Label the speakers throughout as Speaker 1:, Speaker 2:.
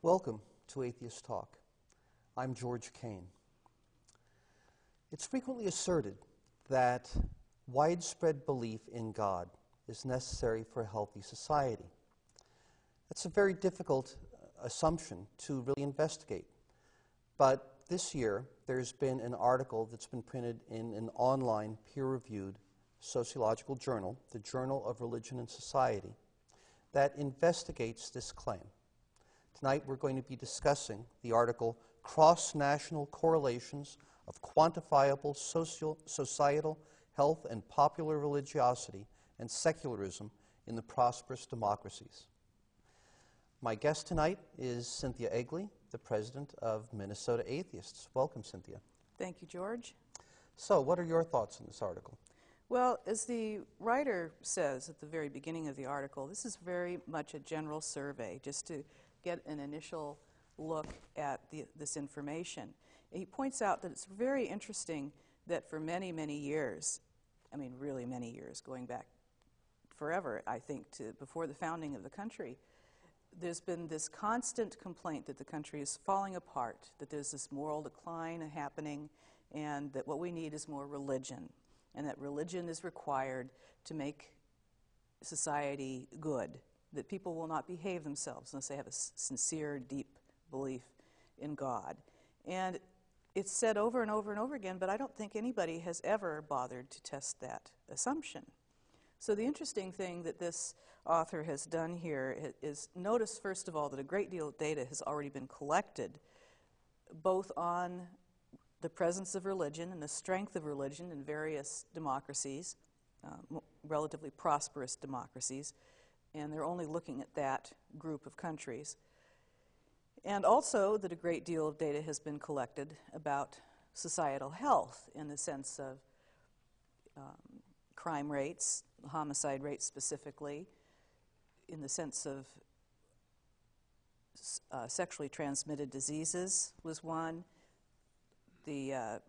Speaker 1: Welcome to Atheist Talk. I'm George Kane. It's frequently asserted that widespread belief in God is necessary for a healthy society. That's a very difficult assumption to really investigate. But this year, there's been an article that's been printed in an online peer-reviewed sociological journal, the Journal of Religion and Society, that investigates this claim. Tonight we're going to be discussing the article, Cross-National Correlations of Quantifiable Societal Health and Popular Religiosity and Secularism in the Prosperous Democracies. My guest tonight is Cynthia Egley, the president of Minnesota Atheists. Welcome, Cynthia.
Speaker 2: Thank you, George.
Speaker 1: So, what are your thoughts on this article?
Speaker 2: Well, as the writer says at the very beginning of the article, this is very much a general survey, just to get an initial look at this information. He points out that it's very interesting that for many, many years, I mean really many years, going back forever, I think, to before the founding of the country, there's been this constant complaint that the country is falling apart, that there's this moral decline happening, and that what we need is more religion, and that religion is required to make society good, that people will not behave themselves unless they have a sincere, deep belief in God. And it's said over and over and over again, but I don't think anybody has ever bothered to test that assumption. So the interesting thing that this author has done here is notice, first of all, that a great deal of data has already been collected, both on the presence of religion and the strength of religion in various democracies, relatively prosperous democracies, and they're only looking at that group of countries. And also that a great deal of data has been collected about societal health in the sense of crime rates, homicide rates specifically, in the sense of sexually transmitted diseases was one, the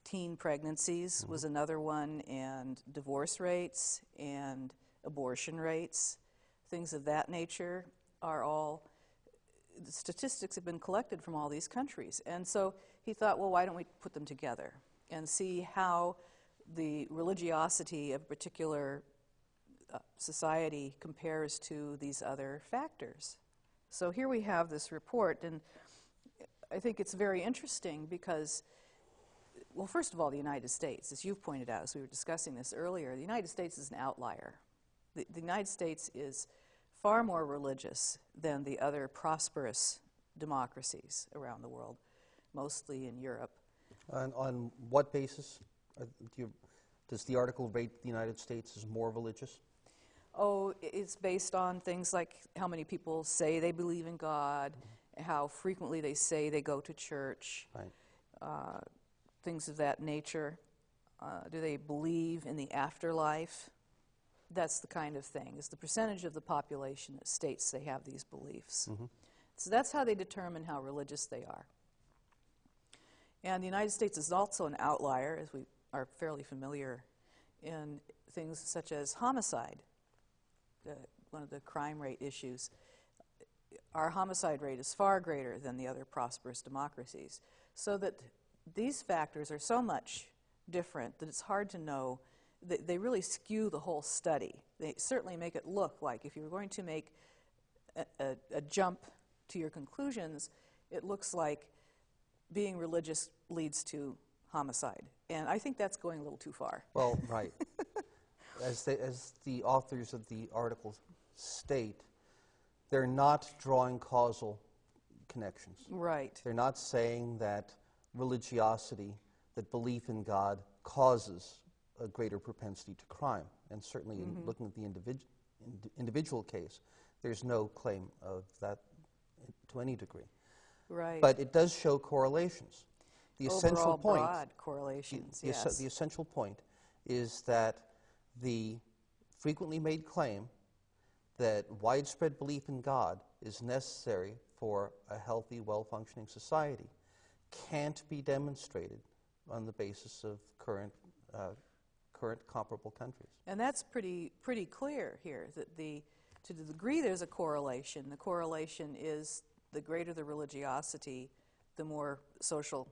Speaker 2: teen pregnancies was another one, and divorce rates and abortion rates, things of that nature are all, the statistics have been collected from all these countries. And so he thought, well, why don't we put them together and see how the religiosity of a particular society compares to these other factors. So here we have this report, and I think it's very interesting because, well, first of all, the United States, as you've pointed out, as we were discussing this earlier, the United States is an outlier. The United States is far more religious than the other prosperous democracies around the world, mostly in Europe.
Speaker 1: On what basis does the article rate the United States as more religious?
Speaker 2: Oh, it's based on things like how many people say they believe in God, how frequently they say they go to church,
Speaker 1: right.
Speaker 2: Things of that nature. Do they believe in the afterlife? That's the kind of thing. It's the percentage of the population that states they have these beliefs. So that's how they determine how religious they are. And the United States is also an outlier, as we are fairly familiar, in things such as homicide, one of the crime rate issues. Our homicide rate is far greater than the other prosperous democracies. So that these factors are so much different that it's hard to know. They really skew the whole study. They certainly make it look like if you were going to make a jump to your conclusions, it looks like being religious leads to homicide. And I think that's going a little too far.
Speaker 1: Well, right. As the authors of the article state, they're not drawing causal connections.
Speaker 2: Right.
Speaker 1: They're not saying that religiosity, that belief in God, causes a greater propensity to crime. And certainly in looking at the individual case, there's no claim of that to any degree.
Speaker 2: Right.
Speaker 1: But it does show correlations. The essential
Speaker 2: Overall
Speaker 1: point,
Speaker 2: broad correlations, yes.
Speaker 1: The essential point is that the frequently made claim that widespread belief in God is necessary for a healthy, well-functioning society can't be demonstrated on the basis of current comparable countries.
Speaker 2: And that's pretty clear here, that to the degree there's a correlation, the correlation is the greater the religiosity, the more social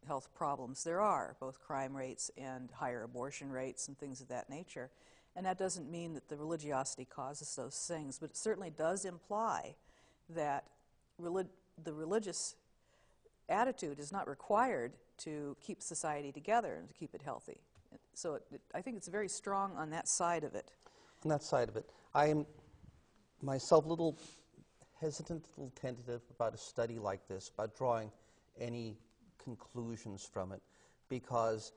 Speaker 2: health problems there are, both crime rates and higher abortion rates and things of that nature. And that doesn't mean that the religiosity causes those things, but it certainly does imply that the religious attitude is not required to keep society together and to keep it healthy. So I think it's very strong on that side of it.
Speaker 1: On that side of it, I am myself a little hesitant, a little tentative about a study like this, about drawing any conclusions from it, because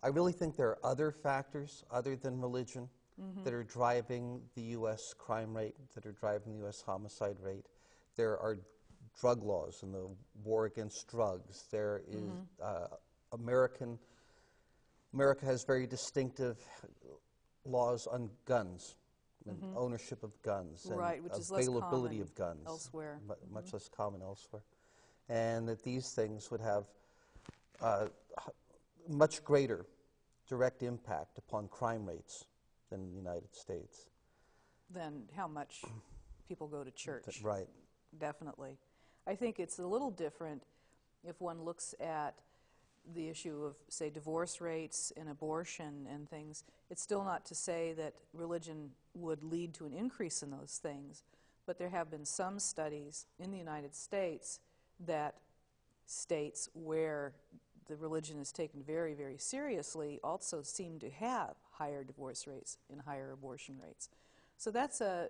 Speaker 1: I really think there are other factors other than religion that are driving the U.S. crime rate, that are driving the U.S. homicide rate. There are drug laws and the war against drugs. There is America has very distinctive laws on guns and ownership of guns and
Speaker 2: Right, which is less
Speaker 1: availability
Speaker 2: common
Speaker 1: of guns.
Speaker 2: elsewhere.
Speaker 1: Much less common elsewhere. And that these things would have much greater direct impact upon crime rates than in the United States.
Speaker 2: Than how much people go to church.
Speaker 1: Right.
Speaker 2: Definitely. I think it's a little different if one looks at the issue of, say, divorce rates and abortion and things. It's still not to say that religion would lead to an increase in those things, but there have been some studies in the United States that states where the religion is taken very, very seriously also seem to have higher divorce rates and higher abortion rates. So that's a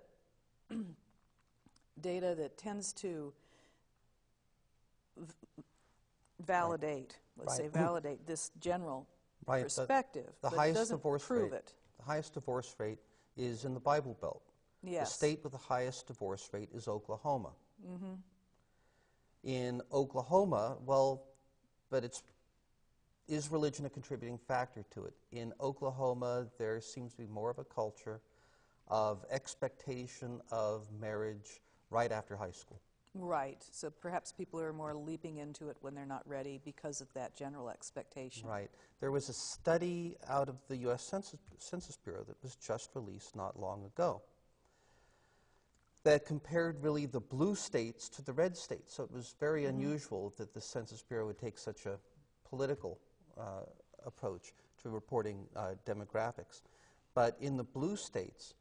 Speaker 2: data that tends to validate, let's say, validate this general perspective,
Speaker 1: The
Speaker 2: but it
Speaker 1: highest
Speaker 2: doesn't
Speaker 1: divorce
Speaker 2: prove
Speaker 1: rate,
Speaker 2: it.
Speaker 1: The highest divorce rate is in the Bible Belt.
Speaker 2: Yes.
Speaker 1: The state with the highest divorce rate is Oklahoma. In Oklahoma, is religion a contributing factor to it? In Oklahoma, there seems to be more of a culture of expectation of marriage right after high school.
Speaker 2: Right. So perhaps people are more leaping into it when they're not ready because of that general expectation.
Speaker 1: Right. There was a study out of the U.S. Census Bureau that was just released not long ago that compared really the blue states to the red states. So it was very unusual that the Census Bureau would take such a political approach to reporting demographics. But in the blue states,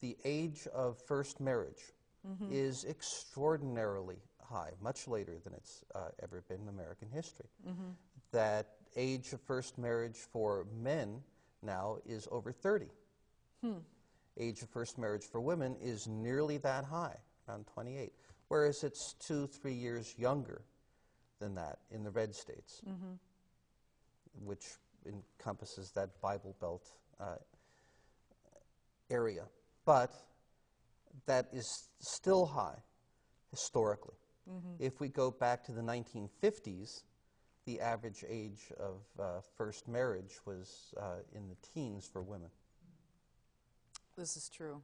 Speaker 1: the age of first marriage is extraordinarily high, much later than it's ever been in American history. That age of first marriage for men now is over 30. Age of first marriage for women is nearly that high, around 28, whereas it's 2-3 years younger than that in the red states, which encompasses that Bible Belt area. But that is still high historically. If we go back to the 1950s, the average age of first marriage was in the teens for women.
Speaker 2: This is true.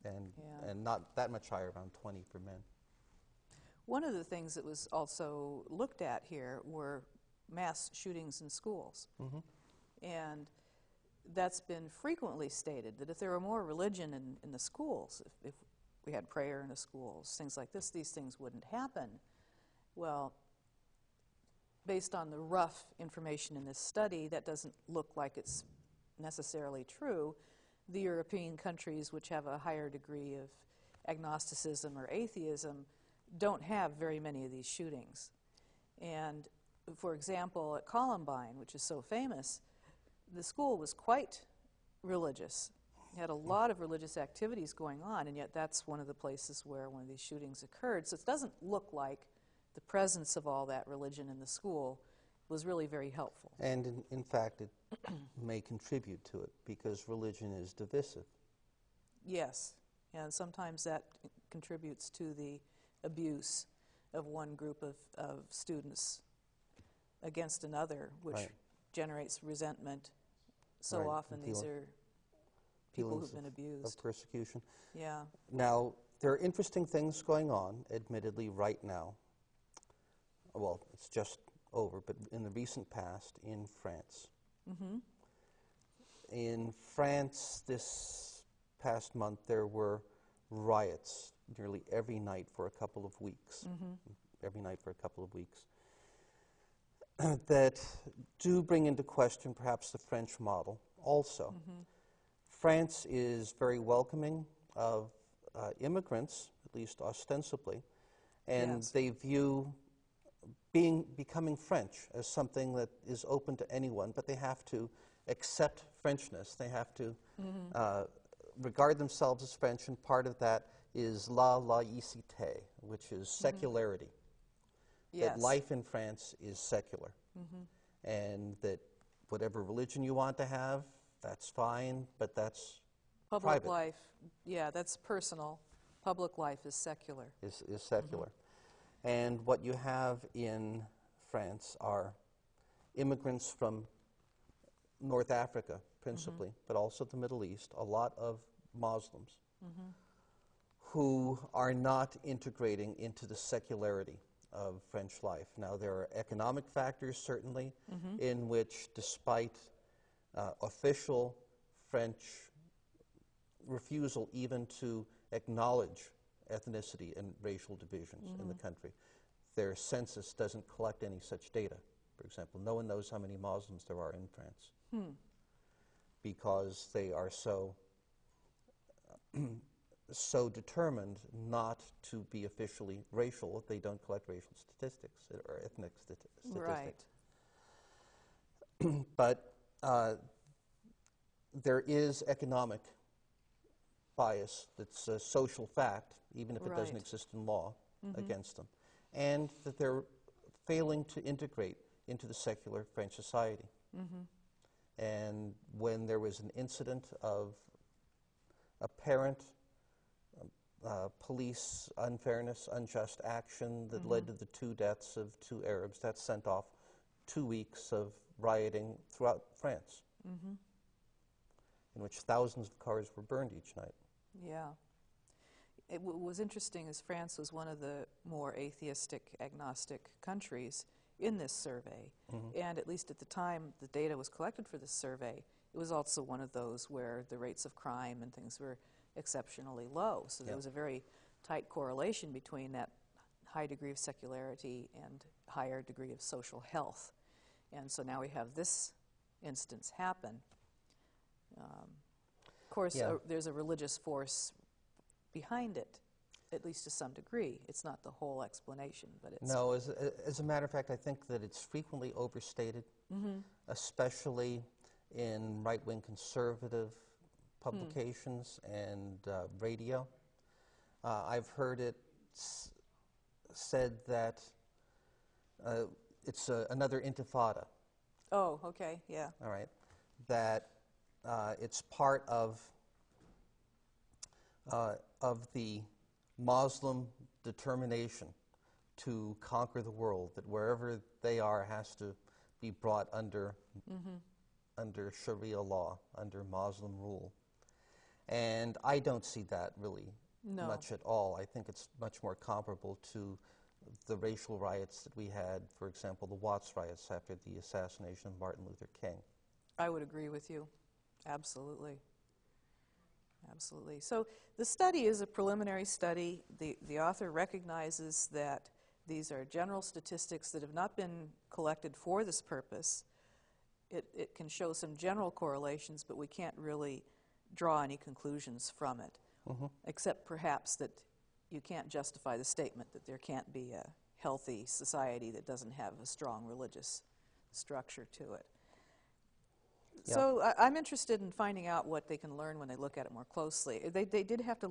Speaker 1: And not that much higher, around 20 for men.
Speaker 2: One of the things that was also looked at here were mass shootings in schools. And that's been frequently stated, that if there were more religion in the schools, if we had prayer in the schools, things like this, these things wouldn't happen. Well, based on the rough information in this study, that doesn't look like it's necessarily true. The European countries, which have a higher degree of agnosticism or atheism, don't have very many of these shootings. And for example, at Columbine, which is so famous, the school was quite religious. It had a lot of religious activities going on, and yet that's one of the places where one of these shootings occurred. So it doesn't look like the presence of all that religion in the school was really very helpful.
Speaker 1: And in fact, it may contribute to it because religion is divisive.
Speaker 2: Yes, and sometimes that contributes to the abuse of one group of students against another, which generates resentment. So often these are people who've been abused.
Speaker 1: Of persecution.
Speaker 2: Yeah.
Speaker 1: Now, there are interesting things going on, admittedly, right now. Well, it's just over, but in the recent past in France. In France this past month, there were riots nearly every night for a couple of weeks, every night for a couple of weeks, that do bring into question perhaps the French model also. France is very welcoming of immigrants, at least ostensibly, and
Speaker 2: Yes.
Speaker 1: they view becoming French as something that is open to anyone, but they have to accept Frenchness. They have to regard themselves as French, and part of that is la laïcité, which is secularity. That
Speaker 2: Yes.
Speaker 1: life in France is secular, and that whatever religion you want to have, that's fine, but that's
Speaker 2: Public
Speaker 1: private.
Speaker 2: life, yeah, that's personal. Public life is secular.
Speaker 1: Is secular. And what you have in France are immigrants from North Africa, principally, but also the Middle East, a lot of Muslims who are not integrating into the secularity of French life. Now, there are economic factors, certainly, in which, despite official French refusal even to acknowledge ethnicity and racial divisions in the country, their census doesn't collect any such data. For example, no one knows how many Muslims there are in France because they are so so determined not to be officially racial, they don't collect racial statistics or ethnic statistics.
Speaker 2: Right.
Speaker 1: But there is economic bias that's a social fact, even if it doesn't
Speaker 2: Right.
Speaker 1: exist in law, against them, and that they're failing to integrate into the secular French society. And when there was an incident of apparent police unfairness, unjust action that led to the 2 deaths of 2 Arabs, that sent off 2 weeks of rioting throughout France, in which thousands of cars were burned each night.
Speaker 2: Yeah. It was interesting as France was one of the more atheistic, agnostic countries in this survey. And at least at the time the data was collected for this survey, it was also one of those where the rates of crime and things were exceptionally low. So there was a very tight correlation between that high degree of secularity and higher degree of social health. And so now we have this instance happen. Of course,
Speaker 1: Yeah.
Speaker 2: there's a religious force behind it, at least to some degree. It's not the whole explanation, but it's...
Speaker 1: No, as a matter of fact, I think that it's frequently overstated, especially in right-wing conservative publications and radio. I've heard it said that it's another intifada,
Speaker 2: Oh, okay, yeah.
Speaker 1: all right, that it's part of the Muslim determination to conquer the world, that wherever they are has to be brought under Sharia law, under Muslim rule. And I don't see that really
Speaker 2: No.
Speaker 1: much at all. I think it's much more comparable to the racial riots that we had, for example, the Watts riots after the assassination of Martin Luther King.
Speaker 2: I would agree with you. Absolutely. Absolutely. So the study is a preliminary study. The author recognizes that these are general statistics that have not been collected for this purpose. It can show some general correlations, but we can't really draw any conclusions from it, except perhaps that you can't justify the statement that there can't be a healthy society that doesn't have a strong religious structure to it.
Speaker 1: Yeah.
Speaker 2: So I'm interested in finding out what they can learn when they look at it more closely. They did have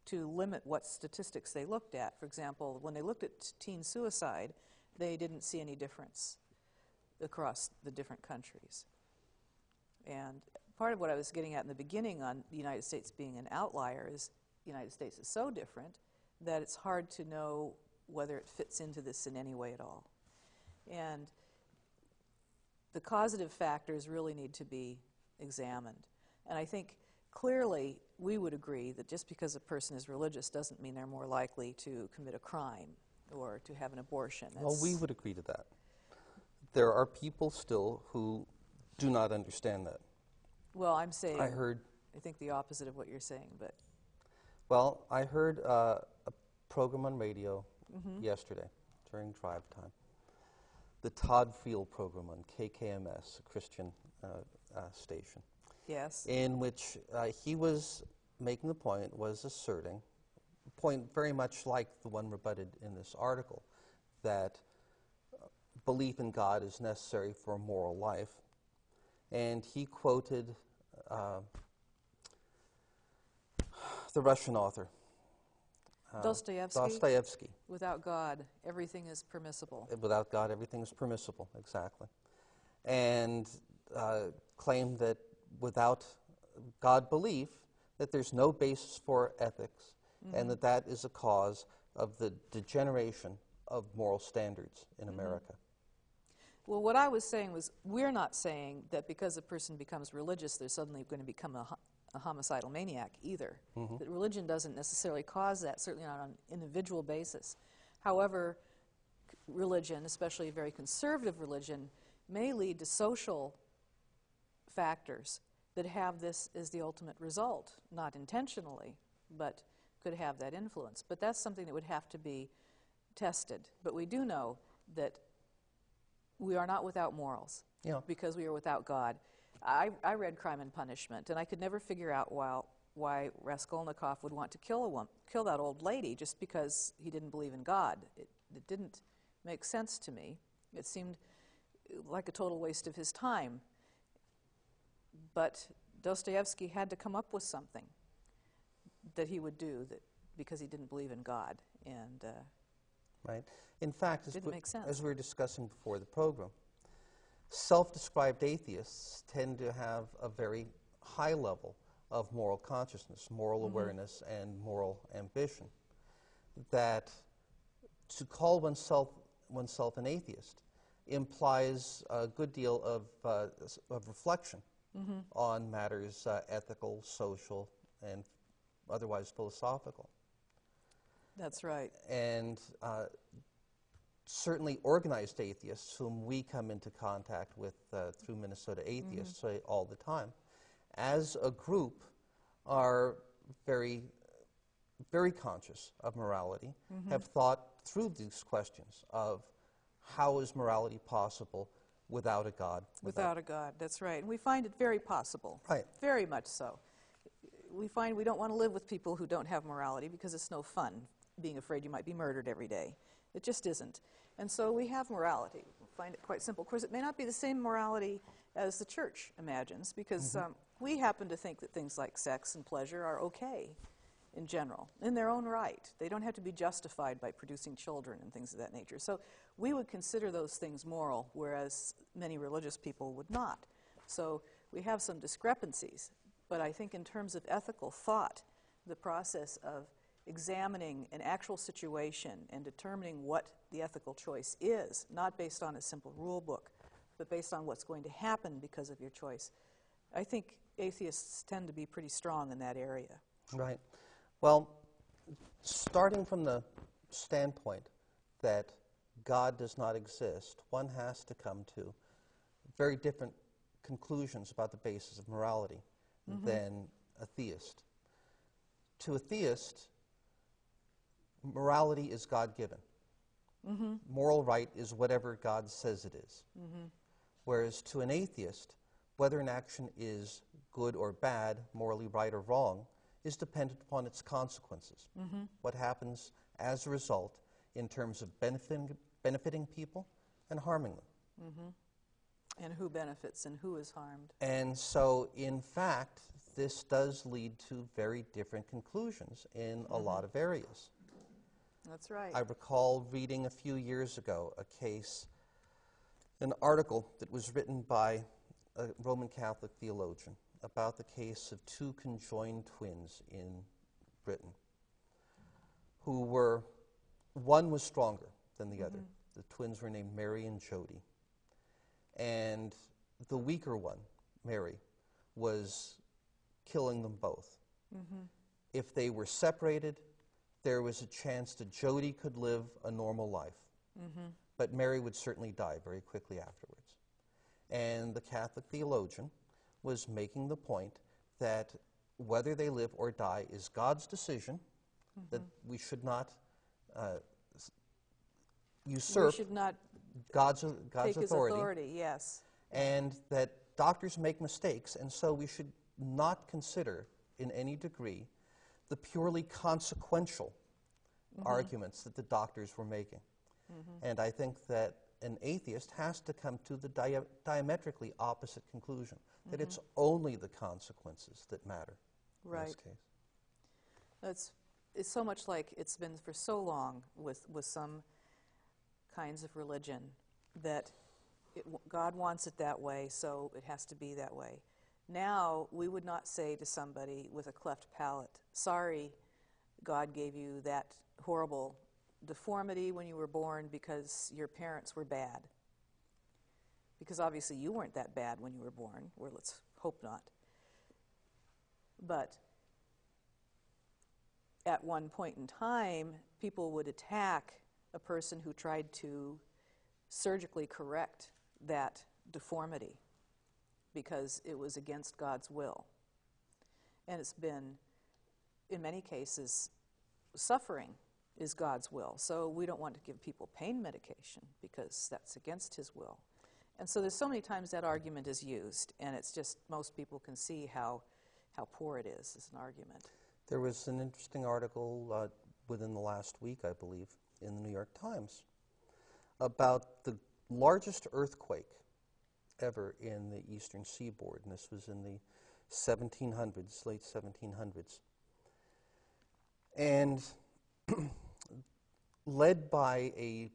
Speaker 2: to limit what statistics they looked at. For example, when they looked at teen suicide, they didn't see any difference across the different countries. And part of what I was getting at in the beginning on the United States being an outlier is the United States is so different that it's hard to know whether it fits into this in any way at all. And the causative factors really need to be examined. And I think clearly we would agree that just because a person is religious doesn't mean they're more likely to commit a crime or to have an abortion.
Speaker 1: Well, we would agree to that. There are people still who do not understand that.
Speaker 2: Well, I'm saying,
Speaker 1: I heard,
Speaker 2: I think the opposite of what you're saying, but
Speaker 1: Well, I heard a program on radio yesterday during drive time, the Todd Field program on KKMS, a Christian station,
Speaker 2: Yes.
Speaker 1: in which he was making the point, was asserting, a point very much like the one rebutted in this article, that belief in God is necessary for a moral life. And he quoted the Russian author,
Speaker 2: Dostoevsky. Without God, everything is permissible.
Speaker 1: Without God, everything is permissible, exactly. And claimed that without God belief, that there's no basis for ethics, and that that is a cause of the degeneration of moral standards in America.
Speaker 2: Well, what I was saying was, we're not saying that because a person becomes religious, they're suddenly going to become a homicidal maniac either. That religion doesn't necessarily cause that, certainly not on an individual basis. However, religion, especially a very conservative religion, may lead to social factors that have this as the ultimate result, not intentionally, but could have that influence. But that's something that would have to be tested. But we do know that we are not without morals because we are without God. I read Crime and Punishment, and I could never figure out why Raskolnikov would want to kill that old lady just because he didn't believe in God. It didn't make sense to me. It seemed like a total waste of his time. But Dostoevsky had to come up with something that he would do because he didn't believe in God. And
Speaker 1: right. In fact,
Speaker 2: as
Speaker 1: we were discussing before the program, self-described atheists tend to have a very high level of moral consciousness, moral awareness, and moral ambition. That to call oneself an atheist implies a good deal of reflection on matters ethical, social, and otherwise philosophical.
Speaker 2: That's right.
Speaker 1: And certainly organized atheists, whom we come into contact with through Minnesota Atheists all the time, as a group are very, very conscious of morality, have thought through these questions of how is morality possible without a God?
Speaker 2: Without a God, that's right. And we find it very possible.
Speaker 1: Right.
Speaker 2: Very much so. We find we don't want to live with people who don't have morality because it's no fun being afraid you might be murdered every day. It just isn't. And so we have morality. We find it quite simple. Of course, it may not be the same morality as the church imagines because we happen to think that things like sex and pleasure are okay in general, in their own right. They don't have to be justified by producing children and things of that nature. So we would consider those things moral, whereas many religious people would not. So we have some discrepancies. But I think in terms of ethical thought, the process of examining an actual situation and determining what the ethical choice is, not based on a simple rule book, but based on what's going to happen because of your choice, I think atheists tend to be pretty strong in that area.
Speaker 1: Right. Well, starting from the standpoint that God does not exist, one has to come to very different conclusions about the basis of morality than a theist. To a theist, morality is God-given. Moral right is whatever God says it is. Whereas to an atheist, whether an action is good or bad, morally right or wrong, is dependent upon its consequences. What happens as a result in terms of benefiting people and harming them.
Speaker 2: And who benefits and who is harmed.
Speaker 1: And so, in fact, this does lead to very different conclusions in a lot of areas.
Speaker 2: That's right.
Speaker 1: I recall reading a few years ago an article that was written by a Roman Catholic theologian about the case of two conjoined twins in Britain who one was stronger than the other. The twins were named Mary and Jody. And the weaker one, Mary, was killing them both. If they were separated, there was a chance that Jody could live a normal life. But Mary would certainly die very quickly afterwards. And the Catholic theologian was making the point that whether they live or die is God's decision, that we should not usurp
Speaker 2: We should not
Speaker 1: God's
Speaker 2: take his
Speaker 1: authority,
Speaker 2: authority, yes.
Speaker 1: and that doctors make mistakes, and so we should not consider in any degree the purely consequential arguments that the doctors were making. And I think that an atheist has to come to the diametrically opposite conclusion, that it's only the consequences that matter in this
Speaker 2: Right.
Speaker 1: case.
Speaker 2: It's so much like it's been for so long with some kinds of religion that God wants it that way, so it has to be that way. Now, we would not say to somebody with a cleft palate, sorry, God gave you that horrible deformity when you were born because your parents were bad. Because obviously you weren't that bad when you were born, or let's hope not. But at one point in time, people would attack a person who tried to surgically correct that deformity because it was against God's will. And it's been, in many cases, suffering is God's will. So we don't want to give people pain medication because that's against his will. And so there's so many times that argument is used, and it's just most people can see how poor it is as an argument.
Speaker 1: There was an interesting article within the last week, I believe, in the New York Times about the largest earthquake ever in the eastern seaboard, and this was in the 1700s, late 1700s. And led by a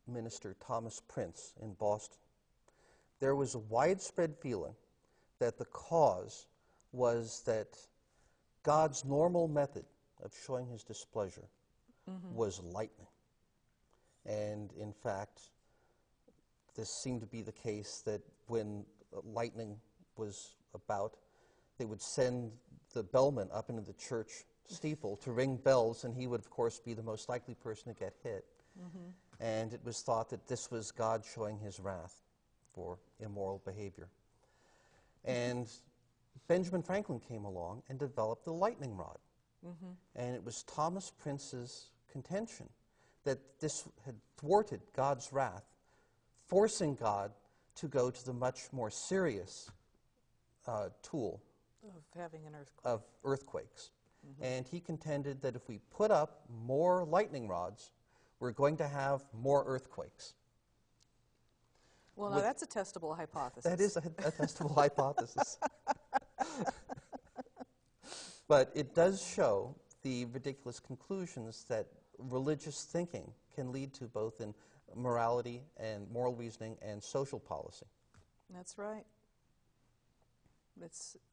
Speaker 1: minister, Thomas Prince, in Boston, there was a widespread feeling that the cause was that God's normal method of showing his displeasure was lightning. And in fact, this seemed to be the case that when lightning was about, they would send the bellman up into the church steeple to ring bells, and he would, of course, be the most likely person to get hit. And it was thought that this was God showing his wrath for immoral behavior. And Benjamin Franklin came along and developed the lightning rod. And it was Thomas Prince's contention that this had thwarted God's wrath, forcing God to go to the much more serious tool
Speaker 2: Of having an earthquake.
Speaker 1: of earthquakes. And he contended that if we put up more lightning rods, we're going to have more earthquakes.
Speaker 2: Well, now that's a testable hypothesis.
Speaker 1: That is a testable hypothesis. But it does show the ridiculous conclusions that religious thinking can lead to, both in morality and moral reasoning and social policy.
Speaker 2: That's right.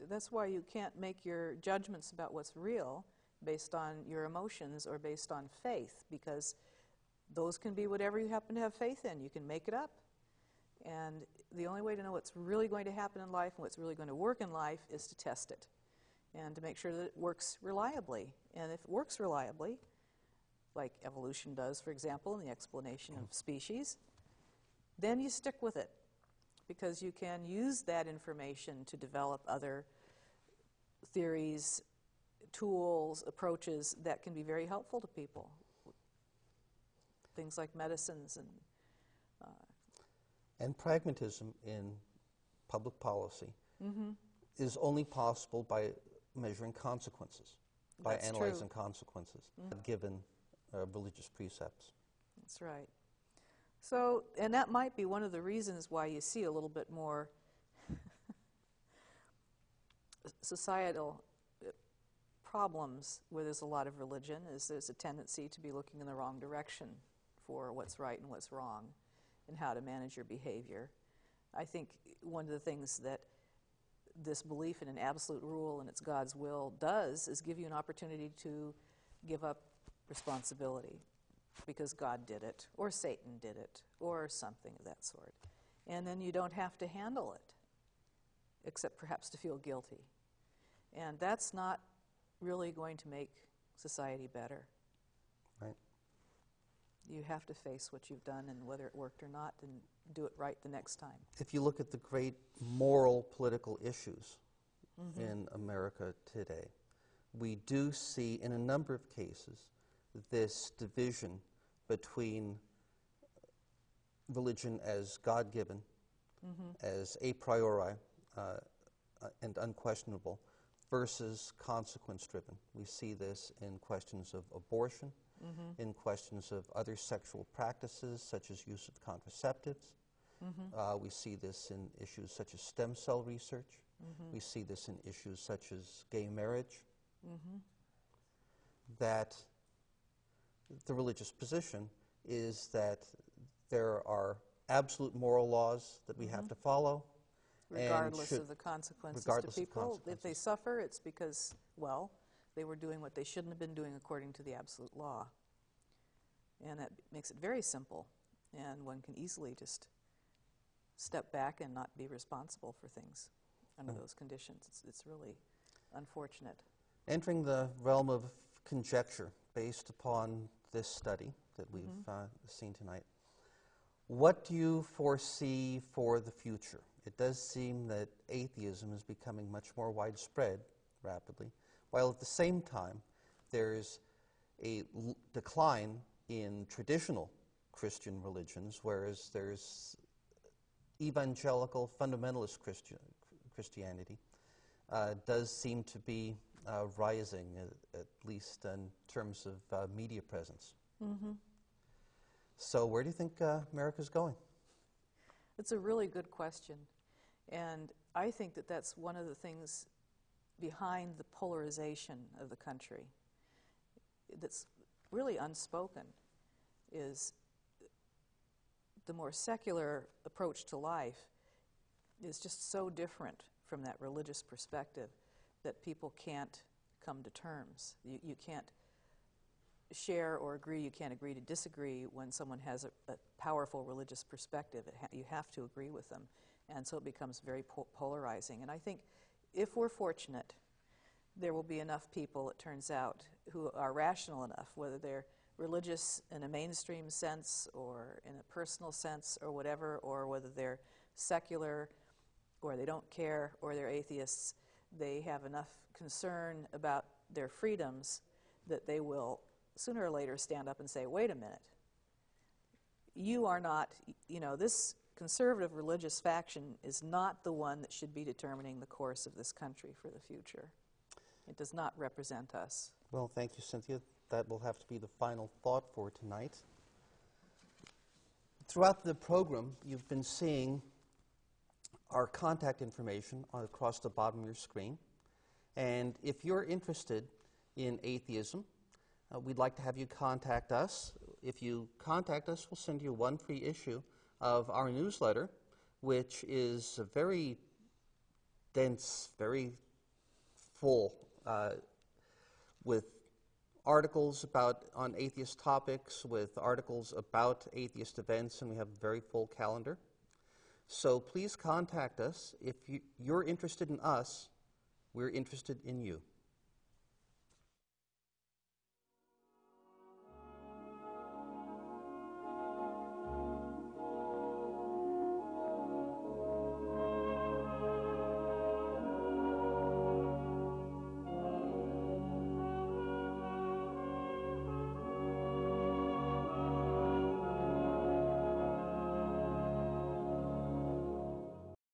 Speaker 2: That's why you can't make your judgments about what's real based on your emotions or based on faith, because those can be whatever you happen to have faith in. You can make it up. And the only way to know what's really going to happen in life and what's really going to work in life is to test it and to make sure that it works reliably. And if it works reliably, like evolution does, for example, in the explanation of species, then you stick with it, because you can use that information to develop other theories, tools, approaches that can be very helpful to people. Things like medicines and
Speaker 1: pragmatism in public policy is only possible by measuring consequences, by
Speaker 2: That's
Speaker 1: analyzing
Speaker 2: true.
Speaker 1: consequences, given religious precepts.
Speaker 2: That's right. So, and that might be one of the reasons why you see a little bit more societal problems where there's a lot of religion, is there's a tendency to be looking in the wrong direction for what's right and what's wrong and how to manage your behavior. I think one of the things that this belief in an absolute rule and it's God's will does is give you an opportunity to give up responsibility because God did it, or Satan did it, or something of that sort. And then you don't have to handle it, except perhaps to feel guilty. And that's not really going to make society better.
Speaker 1: Right.
Speaker 2: You have to face what you've done and whether it worked or not, and do it right the next time.
Speaker 1: If you look at the great moral political issues in America today. We do see in a number of cases this division between religion as God-given, as a priori and unquestionable, versus consequence-driven. We see this in questions of abortion, in questions of other sexual practices such as use of contraceptives. We see this in issues such as stem cell research. We see this in issues such as gay marriage. That the religious position is that there are absolute moral laws that we have to follow.
Speaker 2: Regardless of the consequences to people. If they suffer, it's because, well, they were doing what they shouldn't have been doing according to the absolute law. And that makes it very simple. And one can easily just step back and not be responsible for things under those conditions. It's really unfortunate.
Speaker 1: Entering the realm of conjecture based upon this study that we've seen tonight, what do you foresee for the future? It does seem that atheism is becoming much more widespread rapidly, while at the same time there's a decline in traditional Christian religions, whereas there's evangelical fundamentalist Christianity does seem to be rising, at least in terms of media presence. So where do you think America's going?
Speaker 2: It's a really good question. And I think that that's one of the things behind the polarization of the country that's really unspoken, is the more secular approach to life is just so different from that religious perspective that people can't come to terms. You can't share or agree, you can't agree to disagree when someone has a powerful religious perspective. You have to agree with them. And so it becomes very polarizing. And I think if we're fortunate, there will be enough people, it turns out, who are rational enough, whether they're religious in a mainstream sense or in a personal sense or whatever, or whether they're secular or they don't care or they're atheists, they have enough concern about their freedoms that they will sooner or later stand up and say, wait a minute, you are not, this conservative religious faction is not the one that should be determining the course of this country for the future. It does not represent us.
Speaker 1: Well, thank you, Cynthia. That will have to be the final thought for tonight. Throughout the program, you've been seeing our contact information across the bottom of your screen. And if you're interested in atheism, we'd like to have you contact us. If you contact us, we'll send you one free issue of our newsletter, which is very dense, very full, with articles on atheist topics, with articles about atheist events, and we have a very full calendar. So please contact us. If you're interested in us, we're interested in you.